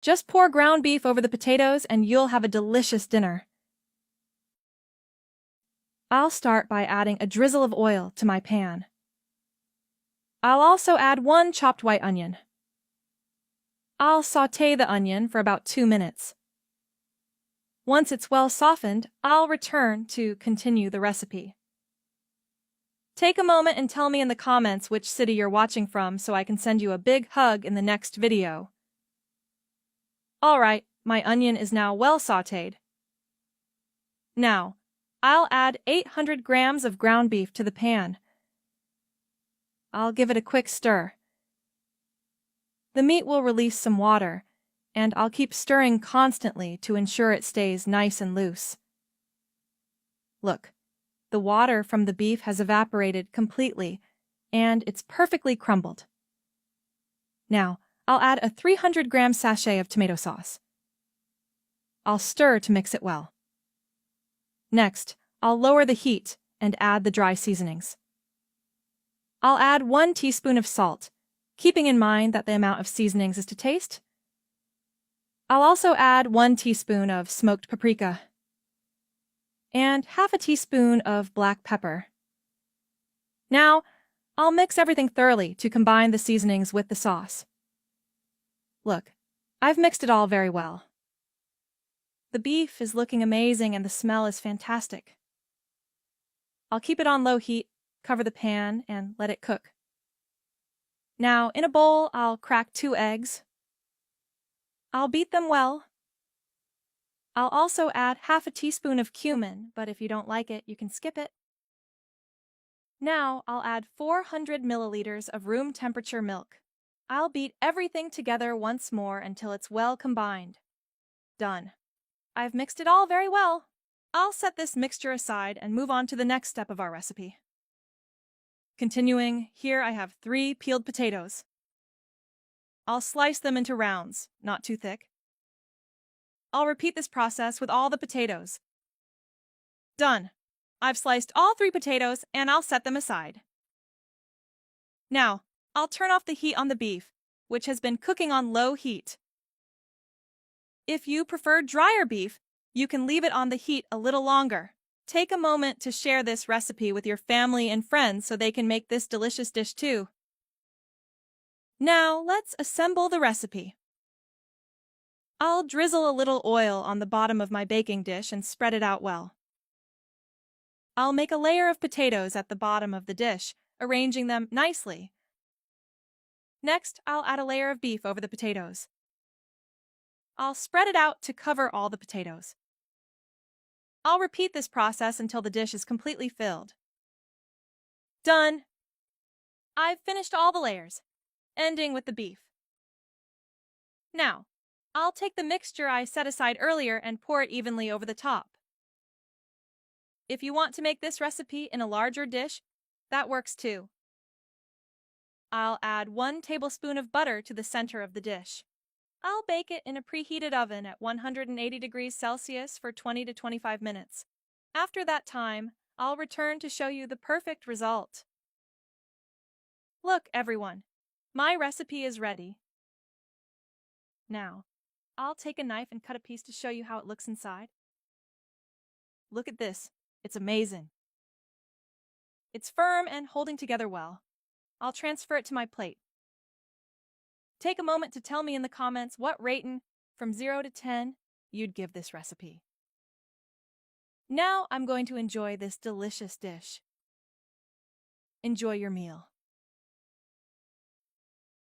Just pour ground beef over the potatoes and you'll have a delicious dinner. I'll start by adding a drizzle of oil to my pan. I'll also add 1 chopped white onion. I'll sauté the onion for about 2 minutes. Once it's well softened, I'll return to continue the recipe. Take a moment and tell me in the comments which city you're watching from so I can send you a big hug in the next video. Alright, my onion is now well sautéed. Now, I'll add 800 grams of ground beef to the pan. I'll give it a quick stir. The meat will release some water, and I'll keep stirring constantly to ensure it stays nice and loose. Look, the water from the beef has evaporated completely, and it's perfectly crumbled. Now, I'll add a 300-gram sachet of tomato sauce. I'll stir to mix it well. Next, I'll lower the heat and add the dry seasonings. I'll add 1 teaspoon of salt, keeping in mind that the amount of seasonings is to taste. I'll also add 1 teaspoon of smoked paprika and half a teaspoon of black pepper. Now, I'll mix everything thoroughly to combine the seasonings with the sauce. Look, I've mixed it all very well. The beef is looking amazing and the smell is fantastic. I'll keep it on low heat, cover the pan, and let it cook. Now, in a bowl, I'll crack 2 eggs. I'll beat them well. I'll also add half a teaspoon of cumin, but if you don't like it, you can skip it. Now, I'll add 400 milliliters of room temperature milk. I'll beat everything together once more until it's well combined. Done. I've mixed it all very well. I'll set this mixture aside and move on to the next step of our recipe. Continuing, here I have 3 peeled potatoes. I'll slice them into rounds, not too thick. I'll repeat this process with all the potatoes. Done. I've sliced all 3 potatoes and I'll set them aside. Now, I'll turn off the heat on the beef, which has been cooking on low heat. If you prefer drier beef, you can leave it on the heat a little longer. Take a moment to share this recipe with your family and friends so they can make this delicious dish too. Now, let's assemble the recipe. I'll drizzle a little oil on the bottom of my baking dish and spread it out well. I'll make a layer of potatoes at the bottom of the dish, arranging them nicely. Next, I'll add a layer of beef over the potatoes. I'll spread it out to cover all the potatoes. I'll repeat this process until the dish is completely filled. Done! I've finished all the layers, ending with the beef. Now, I'll take the mixture I set aside earlier and pour it evenly over the top. If you want to make this recipe in a larger dish, that works too. I'll add 1 tablespoon of butter to the center of the dish. I'll bake it in a preheated oven at 180 degrees Celsius for 20 to 25 minutes. After that time, I'll return to show you the perfect result. Look, everyone, my recipe is ready. Now, I'll take a knife and cut a piece to show you how it looks inside. Look at this, it's amazing. It's firm and holding together well. I'll transfer it to my plate. Take a moment to tell me in the comments what rating, from 0 to 10, you'd give this recipe. Now I'm going to enjoy this delicious dish. Enjoy your meal.